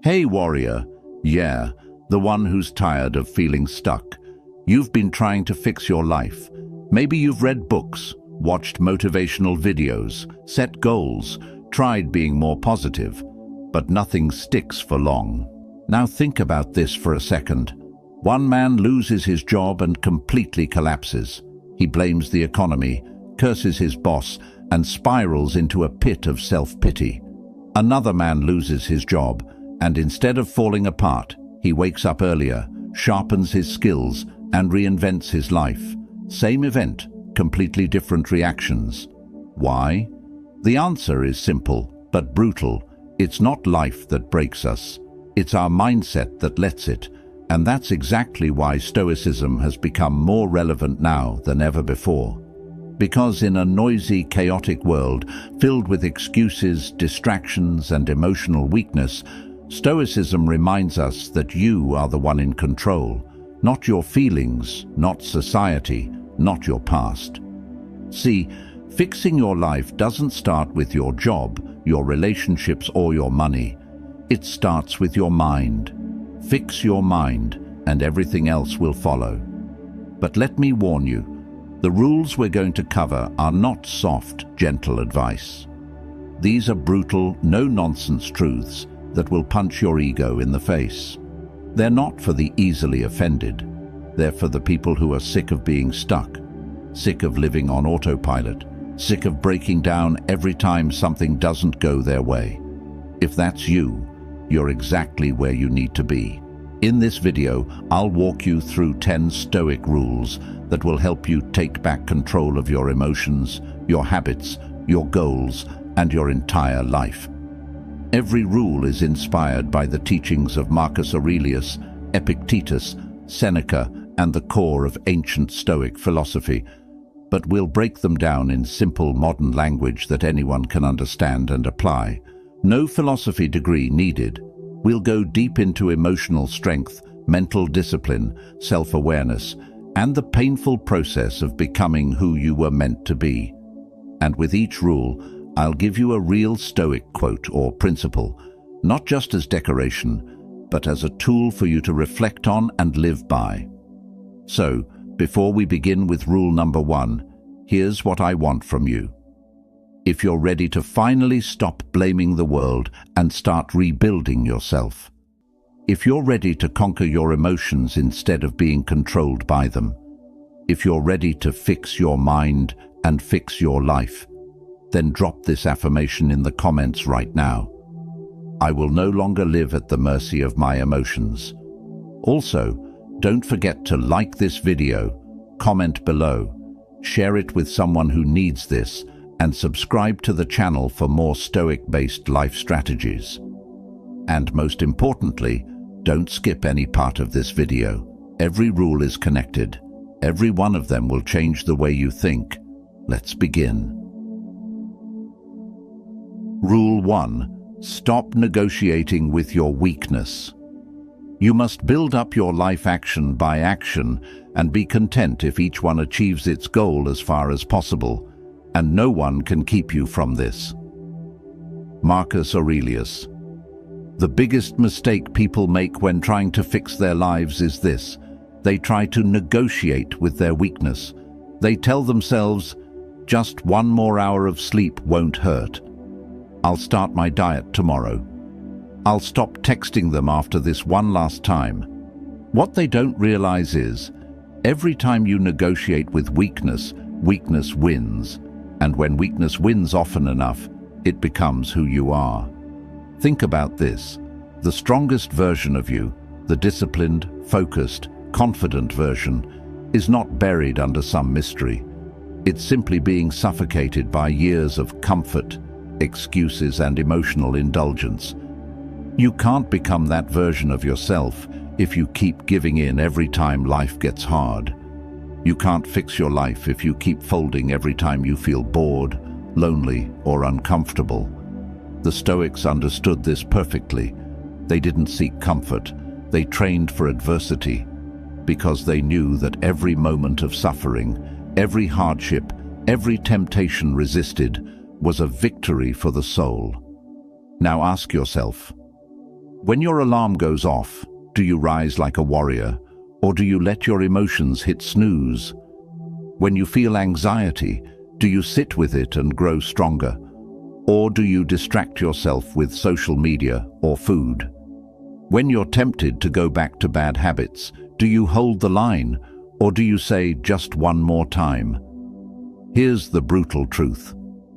Hey warrior, yeah, the one who's tired of feeling stuck. You've been trying to fix your life. Maybe you've read books, watched motivational videos, set goals, tried being more positive, but nothing sticks for long. Now think about this for a second. One man loses his job and completely collapses. He blames the economy, curses his boss, and spirals into a pit of self-pity. Another man loses his job, and instead of falling apart, he wakes up earlier, sharpens his skills, and reinvents his life. Same event, completely different reactions. Why? The answer is simple, but brutal. It's not life that breaks us. It's our mindset that lets it. And that's exactly why Stoicism has become more relevant now than ever before. Because in a noisy, chaotic world, filled with excuses, distractions, and emotional weakness, Stoicism reminds us that you are the one in control, not your feelings, not society, not your past. See, fixing your life doesn't start with your job, your relationships, or your money. It starts with your mind. Fix your mind, and everything else will follow. But let me warn you, the rules we're going to cover are not soft, gentle advice. These are brutal, no-nonsense truths that will punch your ego in the face. They're not for the easily offended. They're for the people who are sick of being stuck, sick of living on autopilot, sick of breaking down every time something doesn't go their way. If that's you, you're exactly where you need to be. In this video, I'll walk you through 10 Stoic rules that will help you take back control of your emotions, your habits, your goals, and your entire life. Every rule is inspired by the teachings of Marcus Aurelius, Epictetus, Seneca, and the core of ancient Stoic philosophy, but we'll break them down in simple modern language that anyone can understand and apply. No philosophy degree needed. We'll go deep into emotional strength, mental discipline, self-awareness, and the painful process of becoming who you were meant to be. And with each rule, I'll give you a real Stoic quote or principle, not just as decoration, but as a tool for you to reflect on and live by. So, before we begin with rule number 1, here's what I want from you. If you're ready to finally stop blaming the world and start rebuilding yourself. If you're ready to conquer your emotions instead of being controlled by them. If you're ready to fix your mind and fix your life, then drop this affirmation in the comments right now. I will no longer live at the mercy of my emotions. Also, don't forget to like this video, comment below, share it with someone who needs this, and subscribe to the channel for more Stoic-based life strategies. And most importantly, don't skip any part of this video. Every rule is connected. Every one of them will change the way you think. Let's begin. Rule 1. Stop negotiating with your weakness. You must build up your life action by action and be content if each one achieves its goal as far as possible, and no one can keep you from this. Marcus Aurelius. The biggest mistake people make when trying to fix their lives is this. They try to negotiate with their weakness. They tell themselves, just 1 more hour of sleep won't hurt. I'll start my diet tomorrow. I'll stop texting them after this one last time. What they don't realize is, every time you negotiate with weakness, weakness wins. And when weakness wins often enough, it becomes who you are. Think about this. The strongest version of you, the disciplined, focused, confident version, is not buried under some mystery. It's simply being suffocated by years of comfort, excuses, and emotional indulgence. You can't become that version of yourself if you keep giving in every time life gets hard. You can't fix your life if you keep folding every time you feel bored, lonely, or uncomfortable. The Stoics understood this perfectly. They didn't seek comfort. They trained for adversity, because they knew that every moment of suffering, every hardship, every temptation resisted was a victory for the soul. Now ask yourself, When your alarm goes off, do you rise like a warrior, or do you let your emotions hit snooze? When you feel anxiety, do you sit with it and grow stronger? Or do you distract yourself with social media or food? When you're tempted to go back to bad habits, do you hold the line, or do you say just one more time? Here's the brutal truth.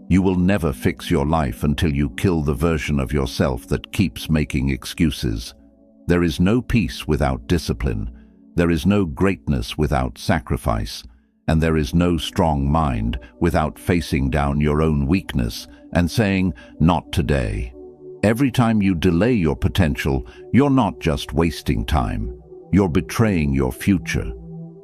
You will never fix your life until you kill the version of yourself that keeps making excuses. There is no peace without discipline. There is no greatness without sacrifice. And there is no strong mind without facing down your own weakness and saying, "Not today." Every time you delay your potential, you're not just wasting time. You're betraying your future.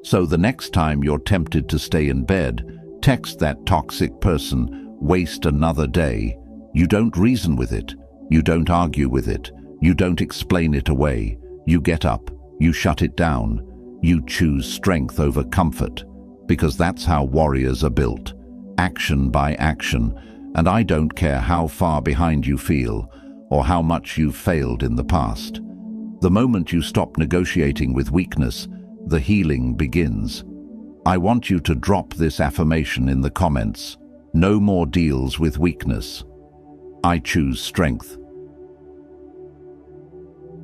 So the next time you're tempted to stay in bed, text that toxic person, "Waste another day." You don't reason with it. You don't argue with it. You don't explain it away. You get up. You shut it down. You choose strength over comfort. Because that's how warriors are built. Action by action. And I don't care how far behind you feel, or how much you've failed in the past. The moment you stop negotiating with weakness, the healing begins. I want you to drop this affirmation in the comments. No more deals with weakness. I choose strength.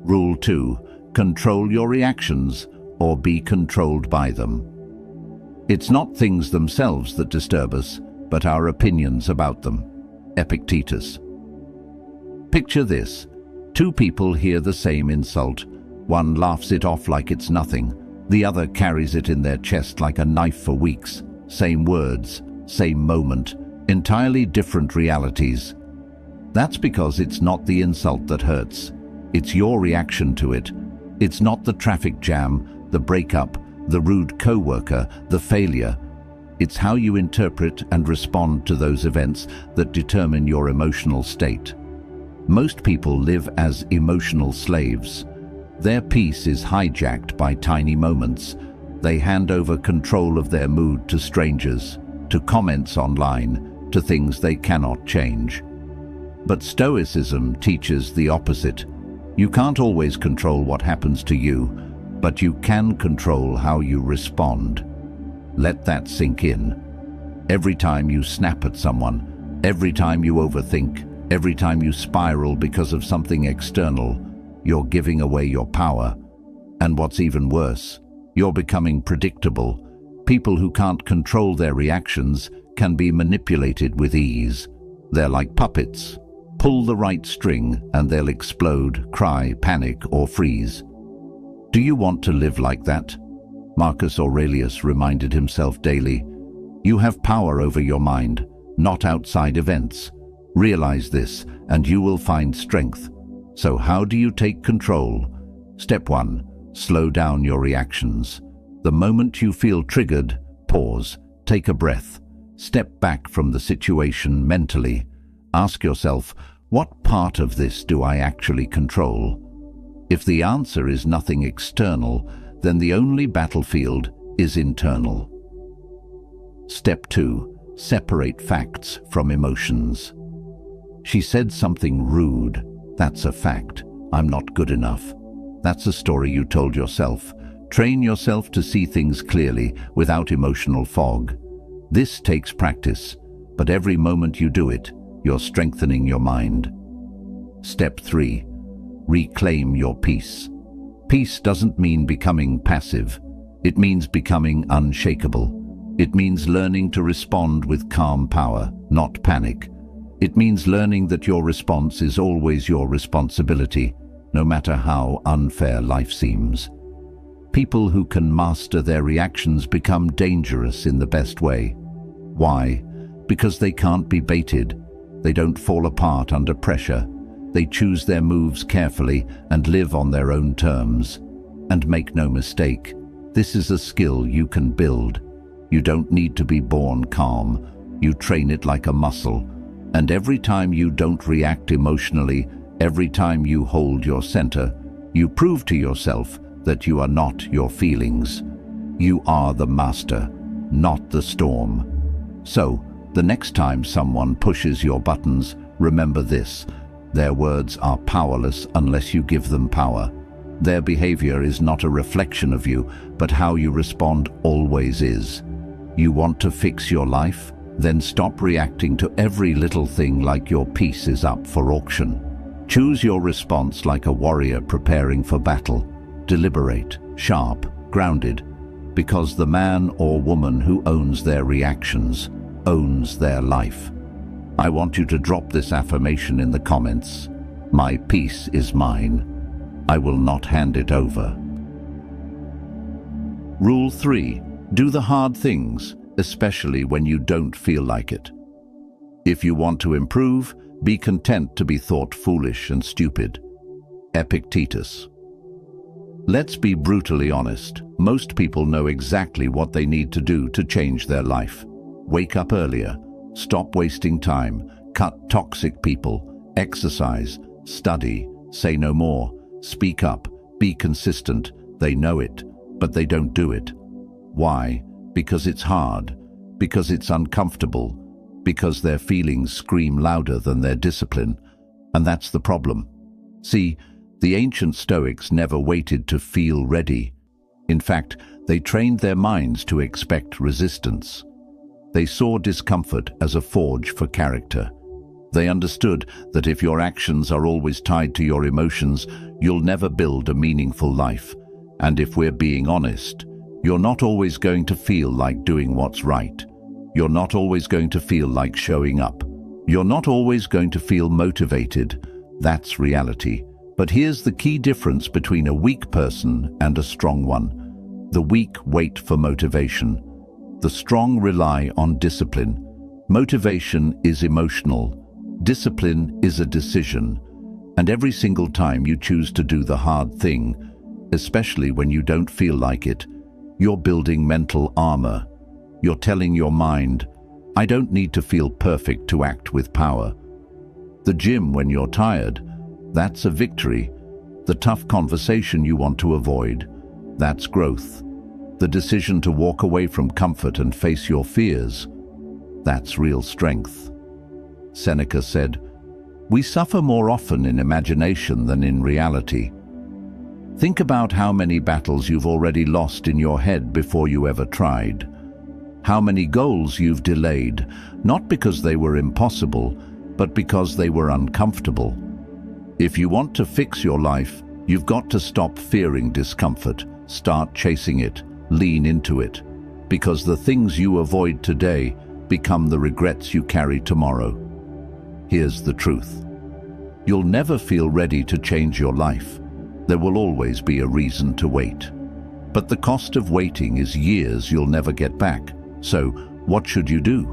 Rule 2. Control your reactions, or be controlled by them. It's not things themselves that disturb us, but our opinions about them. Epictetus. Picture this. Two people hear the same insult. One laughs it off like it's nothing. The other carries it in their chest like a knife for weeks. Same words, same moment, entirely different realities. That's because it's not the insult that hurts. It's your reaction to it. It's not the traffic jam, the breakup, the rude co-worker, the failure. It's how you interpret and respond to those events that determine your emotional state. Most people live as emotional slaves. Their peace is hijacked by tiny moments. They hand over control of their mood to strangers, to comments online, to things they cannot change. But Stoicism teaches the opposite. You can't always control what happens to you, but you can control how you respond. Let that sink in. Every time you snap at someone, every time you overthink, every time you spiral because of something external, you're giving away your power. And what's even worse, you're becoming predictable. People who can't control their reactions can be manipulated with ease. They're like puppets. Pull the right string and they'll explode, cry, panic, or freeze. Do you want to live like that? Marcus Aurelius reminded himself daily. You have power over your mind, not outside events. Realize this, and you will find strength. So how do you take control? Step 1. Slow down your reactions. The moment you feel triggered, pause, take a breath. Step back from the situation mentally. Ask yourself, what part of this do I actually control? If the answer is nothing external, then the only battlefield is internal. Step 2. Separate facts from emotions. She said something rude. That's a fact. I'm not good enough. That's a story you told yourself. Train yourself to see things clearly, without emotional fog. This takes practice, but every moment you do it, you're strengthening your mind. Step 3. Reclaim your peace. Peace doesn't mean becoming passive. It means becoming unshakable. It means learning to respond with calm power, not panic. It means learning that your response is always your responsibility, no matter how unfair life seems. People who can master their reactions become dangerous in the best way. Why? Because they can't be baited. They don't fall apart under pressure. They choose their moves carefully and live on their own terms. And make no mistake, this is a skill you can build. You don't need to be born calm. You train it like a muscle. And every time you don't react emotionally, every time you hold your center, you prove to yourself that you are not your feelings. You are the master, not the storm. So, the next time someone pushes your buttons, remember this. Their words are powerless unless you give them power. Their behavior is not a reflection of you, but how you respond always is. You want to fix your life? Then stop reacting to every little thing like your piece is up for auction. Choose your response like a warrior preparing for battle. Deliberate, sharp, grounded, because the man or woman who owns their reactions owns their life. I want you to drop this affirmation in the comments. My peace is mine. I will not hand it over. Rule 3. Do the hard things, especially when you don't feel like it. If you want to improve, be content to be thought foolish and stupid. Epictetus. Let's be brutally honest. Most people know exactly what they need to do to change their life. Wake up earlier. Stop wasting time. Cut toxic people. Exercise. Study. Say no more. Speak up. Be consistent. They know it, but they don't do it. Why? Because it's hard. Because it's uncomfortable. Because their feelings scream louder than their discipline. And that's the problem. See, the ancient Stoics never waited to feel ready. In fact, they trained their minds to expect resistance. They saw discomfort as a forge for character. They understood that if your actions are always tied to your emotions, you'll never build a meaningful life. And if we're being honest, you're not always going to feel like doing what's right. You're not always going to feel like showing up. You're not always going to feel motivated. That's reality. But here's the key difference between a weak person and a strong one. The weak wait for motivation. The strong rely on discipline. Motivation is emotional. Discipline is a decision. And every single time you choose to do the hard thing, especially when you don't feel like it, you're building mental armor. You're telling your mind, I don't need to feel perfect to act with power. The gym when you're tired, that's a victory. The tough conversation you want to avoid, that's growth. The decision to walk away from comfort and face your fears, that's real strength. Seneca said, we suffer more often in imagination than in reality. Think about how many battles you've already lost in your head before you ever tried. How many goals you've delayed, not because they were impossible, but because they were uncomfortable. If you want to fix your life, you've got to stop fearing discomfort, start chasing it, lean into it, because the things you avoid today become the regrets you carry tomorrow. Here's the truth. You'll never feel ready to change your life. There will always be a reason to wait. But the cost of waiting is years you'll never get back. So, what should you do?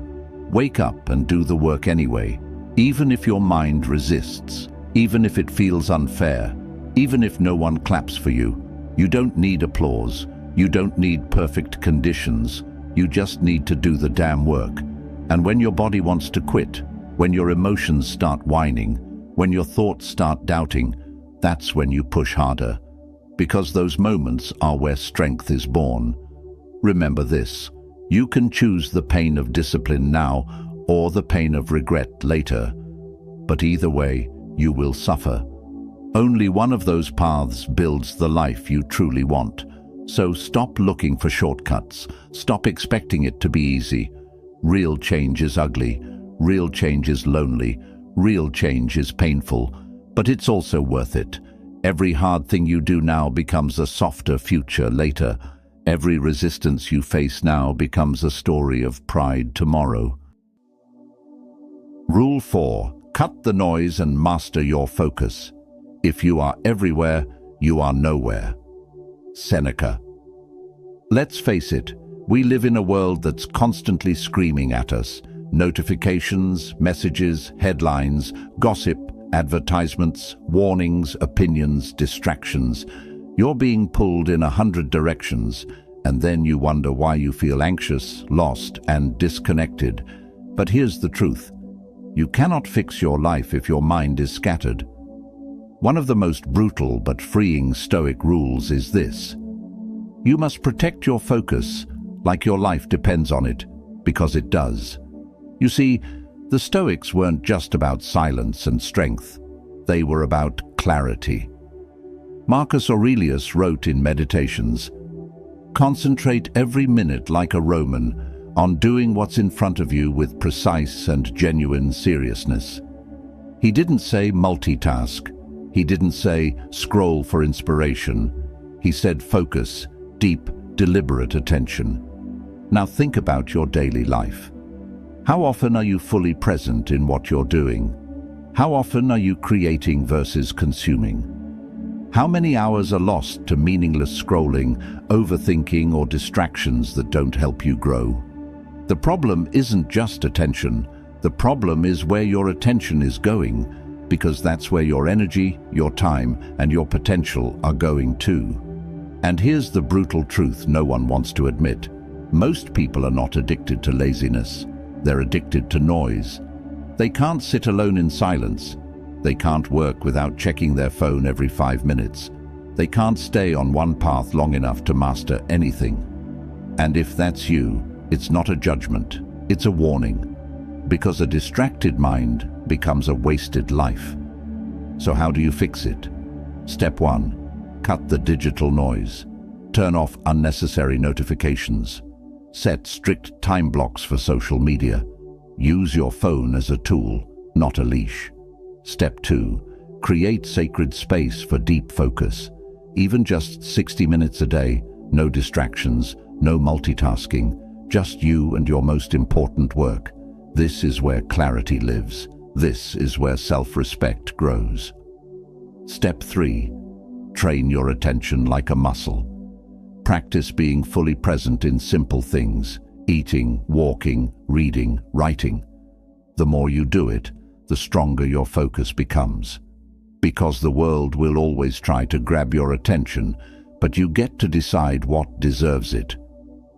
Wake up and do the work anyway, even if your mind resists. Even if it feels unfair, even if no one claps for you. You don't need applause. You don't need perfect conditions. You just need to do the damn work. And when your body wants to quit, when your emotions start whining, when your thoughts start doubting, that's when you push harder. Because those moments are where strength is born. Remember this, you can choose the pain of discipline now or the pain of regret later. But either way, you will suffer. Only one of those paths builds the life you truly want. So stop looking for shortcuts. Stop expecting it to be easy. Real change is ugly. Real change is lonely. Real change is painful. But it's also worth it. Every hard thing you do now becomes a softer future later. Every resistance you face now becomes a story of pride tomorrow. Rule 4. Cut the noise and master your focus. If you are everywhere, you are nowhere. Seneca. Let's face it, we live in a world that's constantly screaming at us. Notifications, messages, headlines, gossip, advertisements, warnings, opinions, distractions. You're being pulled in 100 directions, and then you wonder why you feel anxious, lost, and disconnected. But here's the truth. You cannot fix your life if your mind is scattered. One of the most brutal but freeing Stoic rules is this. You must protect your focus like your life depends on it, because it does. You see, the Stoics weren't just about silence and strength. They were about clarity. Marcus Aurelius wrote in Meditations, "Concentrate every minute like a Roman on doing what's in front of you with precise and genuine seriousness." He didn't say multitask. He didn't say scroll for inspiration. He said focus, deep, deliberate attention. Now think about your daily life. How often are you fully present in what you're doing? How often are you creating versus consuming? How many hours are lost to meaningless scrolling, overthinking, or distractions that don't help you grow? The problem isn't just attention. The problem is where your attention is going, because that's where your energy, your time, and your potential are going too. And here's the brutal truth no one wants to admit. Most people are not addicted to laziness. They're addicted to noise. They can't sit alone in silence. They can't work without checking their phone every 5 minutes. They can't stay on one path long enough to master anything. And if that's you, it's not a judgment, it's a warning. Because a distracted mind becomes a wasted life. So how do you fix it? Step 1. Cut the digital noise. Turn off unnecessary notifications. Set strict time blocks for social media. Use your phone as a tool, not a leash. Step 2. Create sacred space for deep focus. Even just 60 minutes a day, no distractions, no multitasking, just you and your most important work. This is where clarity lives. This is where self-respect grows. Step 3. Train your attention like a muscle. Practice being fully present in simple things: eating, walking, reading, writing. The more you do it, the stronger your focus becomes. Because the world will always try to grab your attention, but you get to decide what deserves it.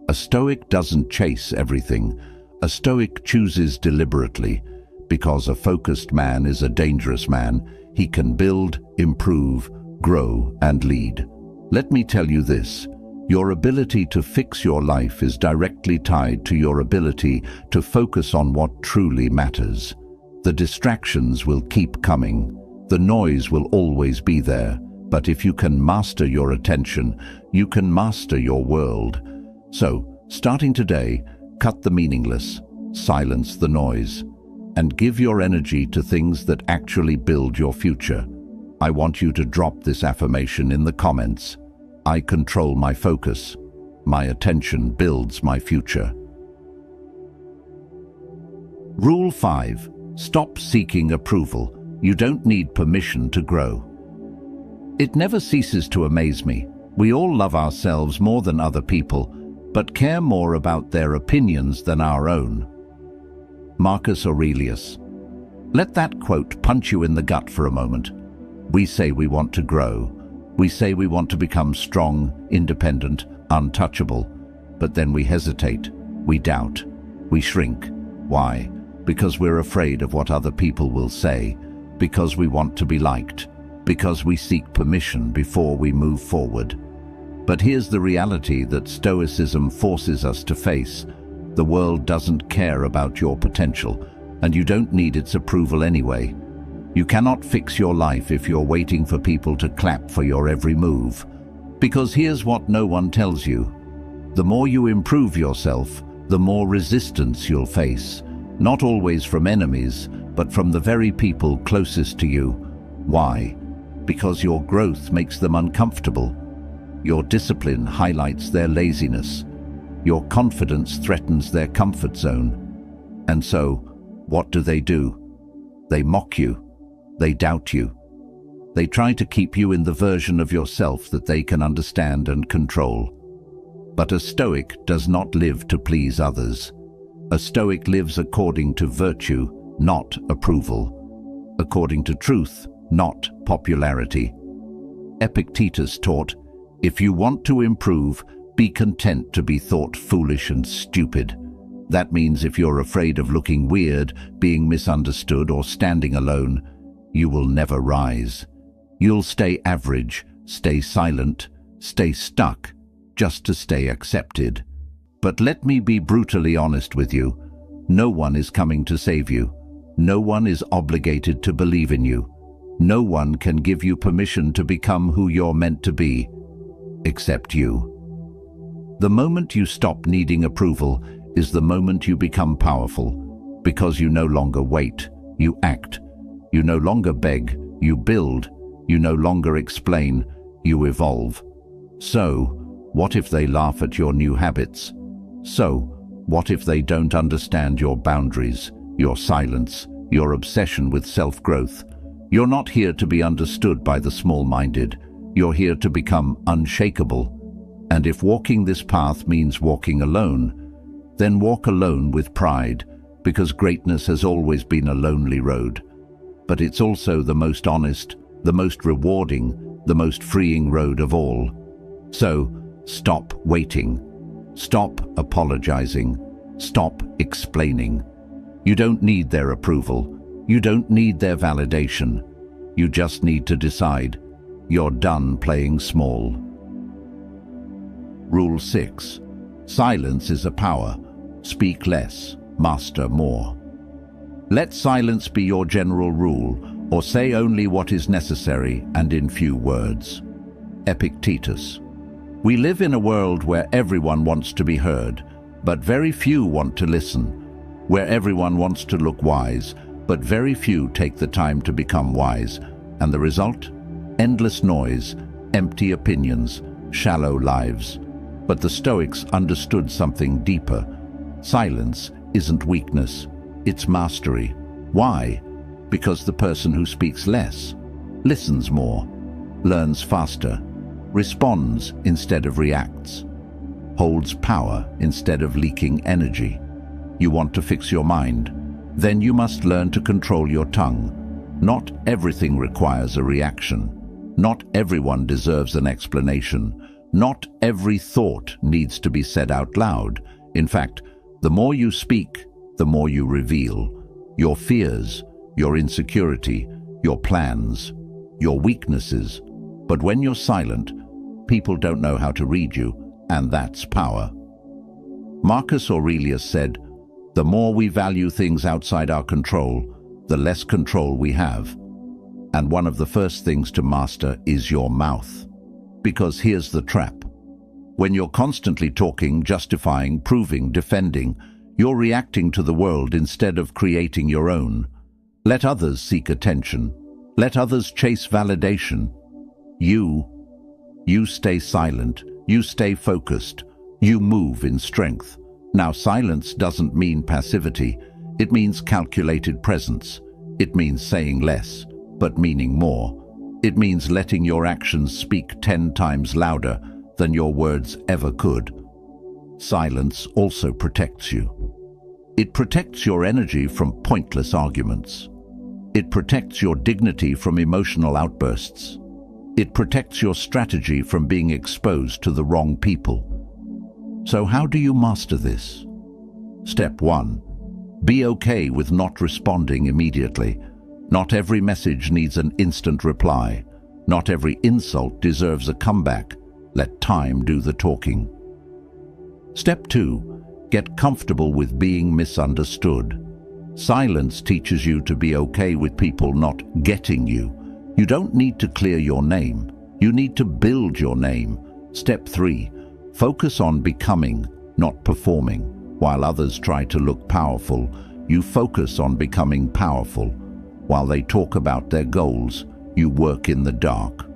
A Stoic doesn't chase everything. A Stoic chooses deliberately. Because a focused man is a dangerous man, he can build, improve, grow, and lead. Let me tell you this. Your ability to fix your life is directly tied to your ability to focus on what truly matters. The distractions will keep coming. The noise will always be there. But if you can master your attention, you can master your world. So, starting today, cut the meaningless, silence the noise, and give your energy to things that actually build your future. I want you to drop this affirmation in the comments. I control my focus. My attention builds my future. Rule 5. Stop seeking approval. You don't need permission to grow. It never ceases to amaze me. We all love ourselves more than other people, but care more about their opinions than our own. Marcus Aurelius. Let that quote punch you in the gut for a moment. We say we want to grow. We say we want to become strong, independent, untouchable. But then we hesitate, we doubt, we shrink. Why? Because we're afraid of what other people will say, because we want to be liked, because we seek permission before we move forward. But here's the reality that Stoicism forces us to face. The world doesn't care about your potential, and you don't need its approval anyway. You cannot fix your life if you're waiting for people to clap for your every move. Because here's what no one tells you. The more you improve yourself, the more resistance you'll face. Not always from enemies, but from the very people closest to you. Why? Because your growth makes them uncomfortable. Your discipline highlights their laziness. Your confidence threatens their comfort zone. And so, what do? They mock you. They doubt you. They try to keep you in the version of yourself that they can understand and control. But a Stoic does not live to please others. A Stoic lives according to virtue, not approval. According to truth, not popularity. Epictetus taught, if you want to improve, be content to be thought foolish and stupid. That means if you're afraid of looking weird, being misunderstood, or standing alone, you will never rise. You'll stay average, stay silent, stay stuck, just to stay accepted. But let me be brutally honest with you. No one is coming to save you. No one is obligated to believe in you. No one can give you permission to become who you're meant to be, except you. The moment you stop needing approval is the moment you become powerful, because you no longer wait, you act. You no longer beg, you build. You no longer explain, you evolve. So, what if they laugh at your new habits? So, what if they don't understand your boundaries, your silence, your obsession with self-growth? You're not here to be understood by the small-minded. You're here to become unshakable. And if walking this path means walking alone, then walk alone with pride, because greatness has always been a lonely road. But it's also the most honest, the most rewarding, the most freeing road of all. So, stop waiting. Stop apologizing. Stop explaining. You don't need their approval. You don't need their validation. You just need to decide. You're done playing small. Rule 6. Silence is a power. Speak less, master more. Let silence be your general rule, or say only what is necessary and in few words. Epictetus. We live in a world where everyone wants to be heard, but very few want to listen. Where everyone wants to look wise, but very few take the time to become wise. And the result? Endless noise, empty opinions, shallow lives. But the Stoics understood something deeper. Silence isn't weakness, it's mastery. Why? Because the person who speaks less, listens more, learns faster, responds instead of reacts, holds power instead of leaking energy. You want to fix your mind? Then you must learn to control your tongue. Not everything requires a reaction. Not everyone deserves an explanation. Not every thought needs to be said out loud. In fact, the more you speak, the more you reveal. Your fears, your insecurity, your plans, your weaknesses. But when you're silent, people don't know how to read you, and that's power. Marcus Aurelius said, "The more we value things outside our control, the less control we have." And one of the first things to master is your mouth. Because here's the trap. When you're constantly talking, justifying, proving, defending, you're reacting to the world instead of creating your own. Let others seek attention. Let others chase validation. You stay silent. You stay focused. You move in strength. Now, silence doesn't mean passivity. It means calculated presence. It means saying less, but meaning more. It means letting your actions speak 10 times louder than your words ever could. Silence also protects you. It protects your energy from pointless arguments. It protects your dignity from emotional outbursts. It protects your strategy from being exposed to the wrong people. So how do you master this? Step 1. Be okay with not responding immediately. Not every message needs an instant reply. Not every insult deserves a comeback. Let time do the talking. Step 2. Get comfortable with being misunderstood. Silence teaches you to be okay with people not getting you. You don't need to clear your name. You need to build your name. Step 3. Focus on becoming, not performing. While others try to look powerful, you focus on becoming powerful. While they talk about their goals, you work in the dark.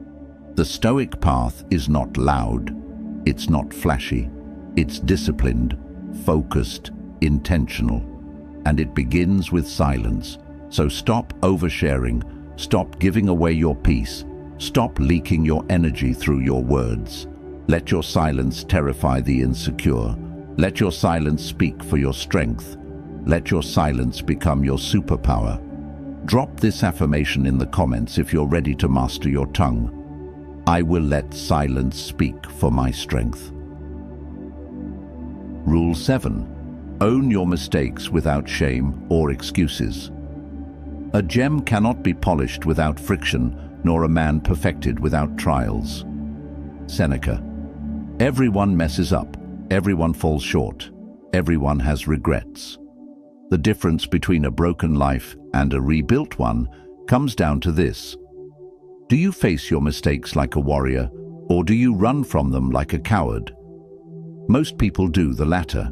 The Stoic path is not loud. It's not flashy. It's disciplined, focused, intentional. And it begins with silence. So stop oversharing. Stop giving away your peace. Stop leaking your energy through your words. Let your silence terrify the insecure. Let your silence speak for your strength. Let your silence become your superpower. Drop this affirmation in the comments if you're ready to master your tongue. I will let silence speak for my strength. Rule 7. Own your mistakes without shame or excuses. A gem cannot be polished without friction, nor a man perfected without trials. Seneca. Everyone messes up. Everyone falls short. Everyone has regrets. The difference between a broken life and a rebuilt one comes down to this: Do you face your mistakes like a warrior, or do you run from them like a coward? Most people do the latter.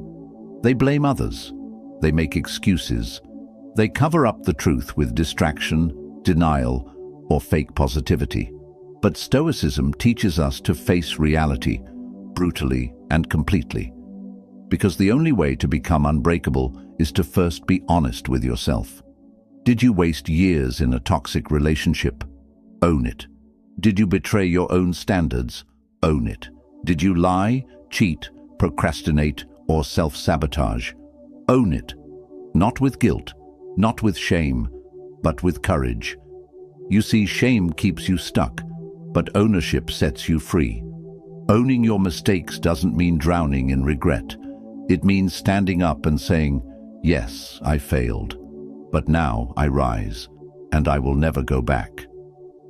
They blame others. They make excuses. They cover up the truth with distraction, denial, or fake positivity. But Stoicism teaches us to face reality, brutally and completely. Because the only way to become unbreakable is to first be honest with yourself. Did you waste years in a toxic relationship? Own it. Did you betray your own standards? Own it. Did you lie, cheat, procrastinate, or self-sabotage? Own it. Not with guilt, not with shame, but with courage. You see, shame keeps you stuck, but ownership sets you free. Owning your mistakes doesn't mean drowning in regret. It means standing up and saying, "Yes, I failed, but now I rise, and I will never go back."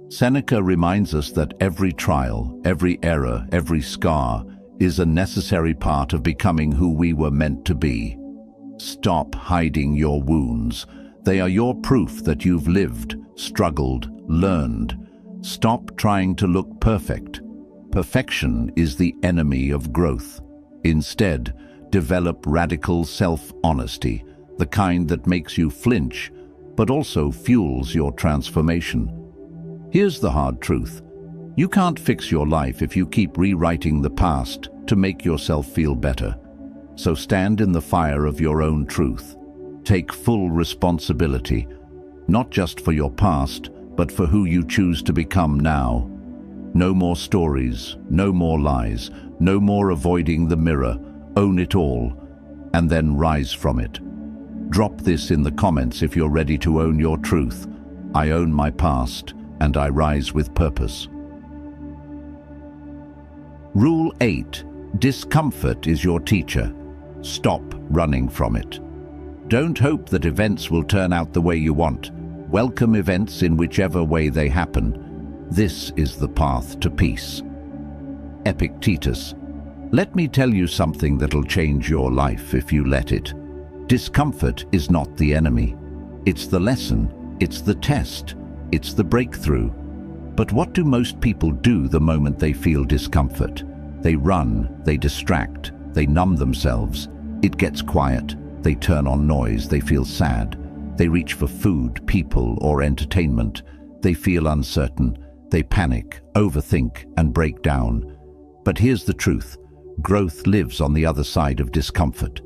Seneca reminds us that every trial, every error, every scar is a necessary part of becoming who we were meant to be. Stop hiding your wounds. They are your proof that you've lived, struggled, learned. Stop trying to look perfect. Perfection is the enemy of growth. Instead, develop radical self-honesty, the kind that makes you flinch, but also fuels your transformation. Here's the hard truth. You can't fix your life if you keep rewriting the past to make yourself feel better. So stand in the fire of your own truth. Take full responsibility, not just for your past, but for who you choose to become now. No more stories, no more lies, no more avoiding the mirror. Own it all, and then rise from it. Drop this in the comments if you're ready to own your truth. I own my past, and I rise with purpose. Rule 8. Discomfort is your teacher. Stop running from it. Don't hope that events will turn out the way you want. Welcome events in whichever way they happen. This is the path to peace. Epictetus. Let me tell you something that'll change your life if you let it. Discomfort is not the enemy. It's the lesson, it's the test, it's the breakthrough. But what do most people do the moment they feel discomfort? They run, they distract, they numb themselves. It gets quiet, they turn on noise, they feel sad. They reach for food, people, or entertainment. They feel uncertain, they panic, overthink, and break down. But here's the truth. Growth lives on the other side of discomfort.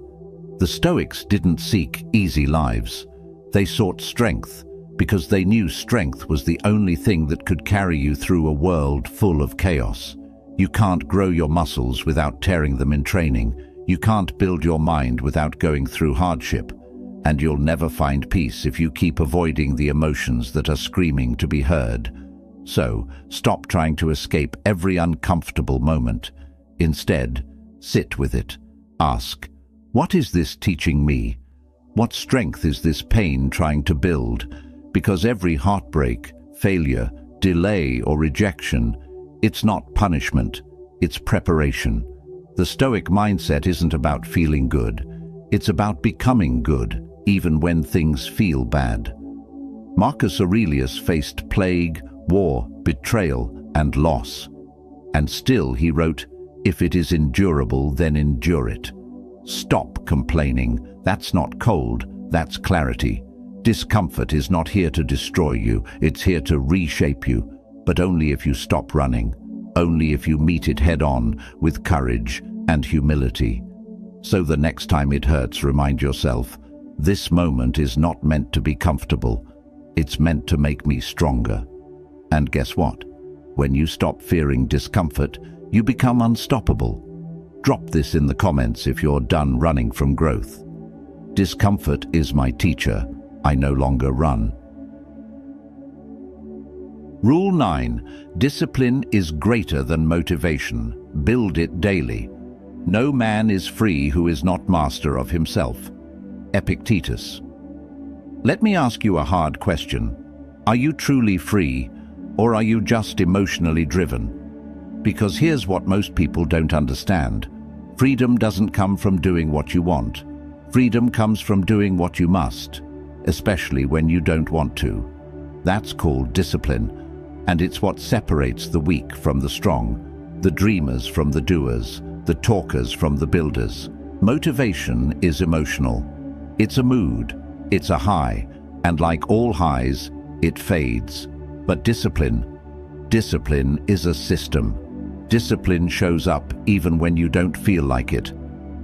The Stoics didn't seek easy lives. They sought strength because they knew strength was the only thing that could carry you through a world full of chaos. You can't grow your muscles without tearing them in training. You can't build your mind without going through hardship. And you'll never find peace if you keep avoiding the emotions that are screaming to be heard. So, stop trying to escape every uncomfortable moment. Instead, sit with it. Ask, what is this teaching me? What strength is this pain trying to build? Because every heartbreak, failure, delay, or rejection, it's not punishment, it's preparation. The Stoic mindset isn't about feeling good. It's about becoming good, even when things feel bad. Marcus Aurelius faced plague, war, betrayal, and loss. And still he wrote, "If it is endurable, then endure it." Stop complaining. That's not cold, that's clarity. Discomfort is not here to destroy you, it's here to reshape you. But only if you stop running. Only if you meet it head-on with courage and humility. So the next time it hurts, remind yourself, this moment is not meant to be comfortable. It's meant to make me stronger. And guess what? When you stop fearing discomfort, you become unstoppable. Drop this in the comments if you're done running from growth. Discomfort is my teacher. I no longer run. Rule 9. Discipline is greater than motivation. Build it daily. No man is free who is not master of himself. Epictetus. Let me ask you a hard question. Are you truly free, or are you just emotionally driven? Because here's what most people don't understand. Freedom doesn't come from doing what you want. Freedom comes from doing what you must, especially when you don't want to. That's called discipline. And it's what separates the weak from the strong, the dreamers from the doers, the talkers from the builders. Motivation is emotional. It's a mood, it's a high, and like all highs, it fades. But discipline is a system. Discipline shows up even when you don't feel like it.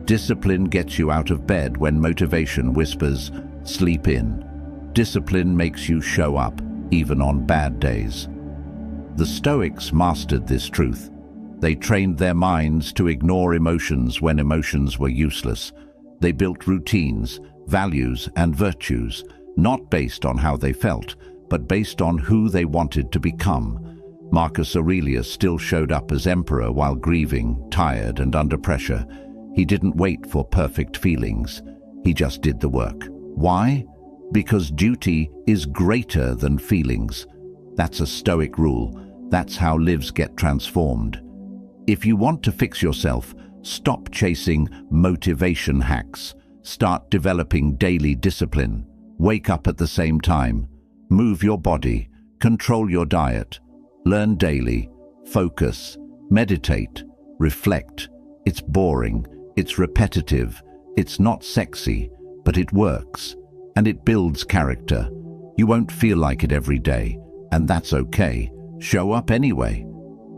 Discipline gets you out of bed when motivation whispers, "Sleep in." Discipline makes you show up, even on bad days. The Stoics mastered this truth. They trained their minds to ignore emotions when emotions were useless. They built routines, values, and virtues, not based on how they felt, but based on who they wanted to become. Marcus Aurelius still showed up as emperor while grieving, tired, and under pressure. He didn't wait for perfect feelings. He just did the work. Why? Because duty is greater than feelings. That's a Stoic rule. That's how lives get transformed. If you want to fix yourself, stop chasing motivation hacks. Start developing daily discipline. Wake up at the same time. Move your body. Control your diet. Learn daily. Focus. Meditate. Reflect. It's boring. It's repetitive. It's not sexy, but it works. And it builds character. You won't feel like it every day, and that's okay. Show up anyway.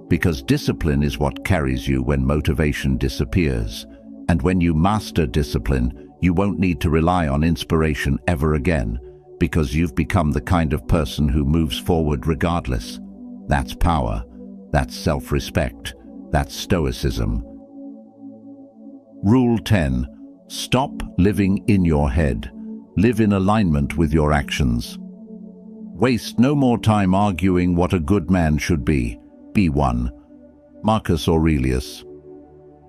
Because discipline is what carries you when motivation disappears. And when you master discipline, you won't need to rely on inspiration ever again, because you've become the kind of person who moves forward regardless. That's power. That's self-respect. That's Stoicism. Rule 10. Stop living in your head. Live in alignment with your actions. Waste no more time arguing what a good man should be. Be one. Marcus Aurelius.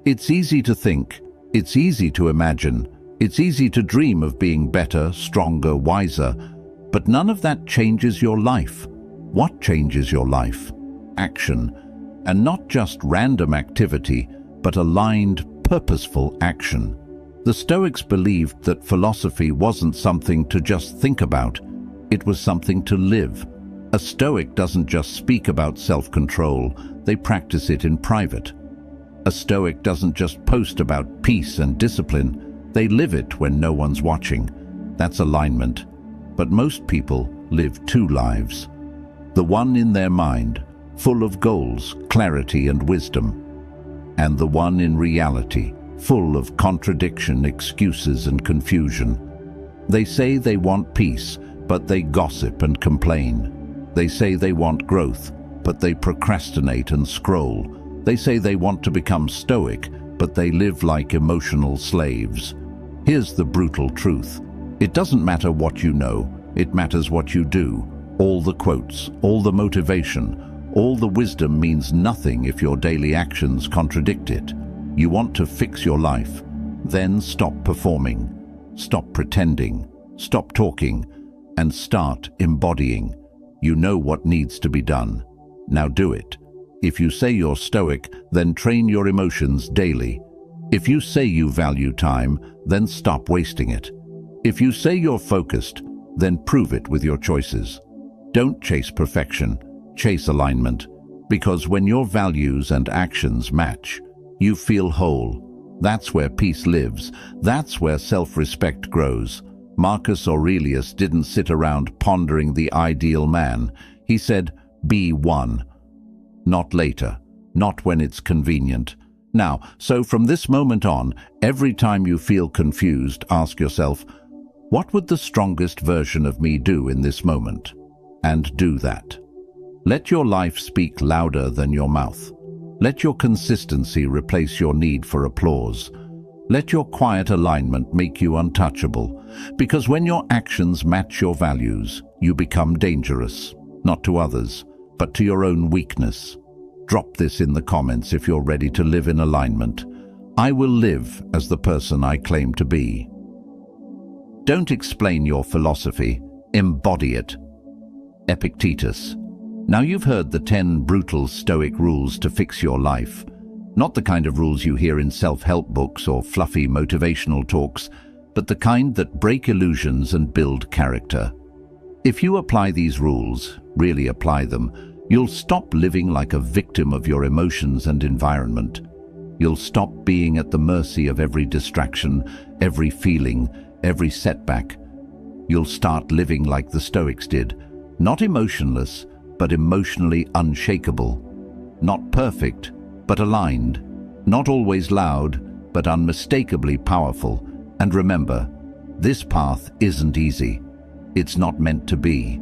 It's easy to think. It's easy to imagine. It's easy to dream of being better, stronger, wiser. But none of that changes your life. What changes your life? Action. And not just random activity, but aligned, purposeful action. The Stoics believed that philosophy wasn't something to just think about. It was something to live. A Stoic doesn't just speak about self-control, they practice it in private. A Stoic doesn't just post about peace and discipline, they live it when no one's watching. That's alignment. But most people live two lives. The one in their mind, full of goals, clarity, and wisdom. And the one in reality, full of contradiction, excuses, and confusion. They say they want peace, but they gossip and complain. They say they want growth, but they procrastinate and scroll. They say they want to become stoic, but they live like emotional slaves. Here's the brutal truth. It doesn't matter what you know, it matters what you do. All the quotes, all the motivation, all the wisdom means nothing if your daily actions contradict it. You want to fix your life? Then stop performing. Stop pretending. Stop talking. And start embodying. You know what needs to be done. Now do it. If you say you're stoic, then train your emotions daily. If you say you value time, then stop wasting it. If you say you're focused, then prove it with your choices. Don't chase perfection, chase alignment. Because when your values and actions match, you feel whole. That's where peace lives. That's where self-respect grows. Marcus Aurelius didn't sit around pondering the ideal man. He said, be one. Not later, not when it's convenient. Now, so from this moment on, every time you feel confused, ask yourself, what would the strongest version of me do in this moment? And do that. Let your life speak louder than your mouth. Let your consistency replace your need for applause. Let your quiet alignment make you untouchable. Because when your actions match your values, you become dangerous, not to others, but to your own weakness. Drop this in the comments if you're ready to live in alignment. I will live as the person I claim to be. Don't explain your philosophy, embody it. Epictetus. Now you've heard the 10 brutal Stoic rules to fix your life. Not the kind of rules you hear in self-help books or fluffy motivational talks, but the kind that break illusions and build character. If you apply these rules, really apply them, You'll stop living like a victim of your emotions and environment. You'll stop being at the mercy of every distraction, every feeling, every setback. You'll start living like the Stoics did, not emotionless, but emotionally unshakable. Not perfect, but aligned. Not always loud, but unmistakably powerful. And remember, this path isn't easy. It's not meant to be,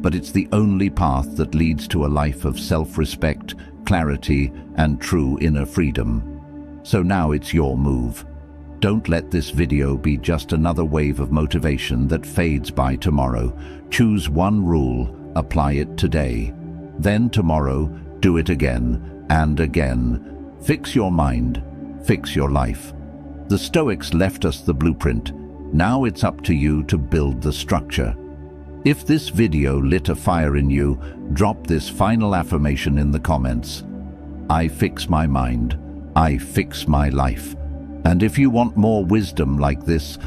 but it's the only path that leads to a life of self-respect, clarity, and true inner freedom. So now it's your move. Don't let this video be just another wave of motivation that fades by tomorrow. Choose one rule, apply it today. Then tomorrow, do it again and again. Fix your mind, fix your life. The Stoics left us the blueprint. Now it's up to you to build the structure. If this video lit a fire in you, drop this final affirmation in the comments. I fix my mind. I fix my life. And if you want more wisdom like this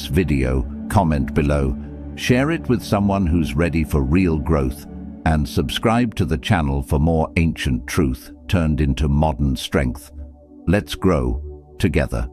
video, comment below. Share it with someone who's ready for real growth, and subscribe to the channel for more ancient truth turned into modern strength. Let's grow together.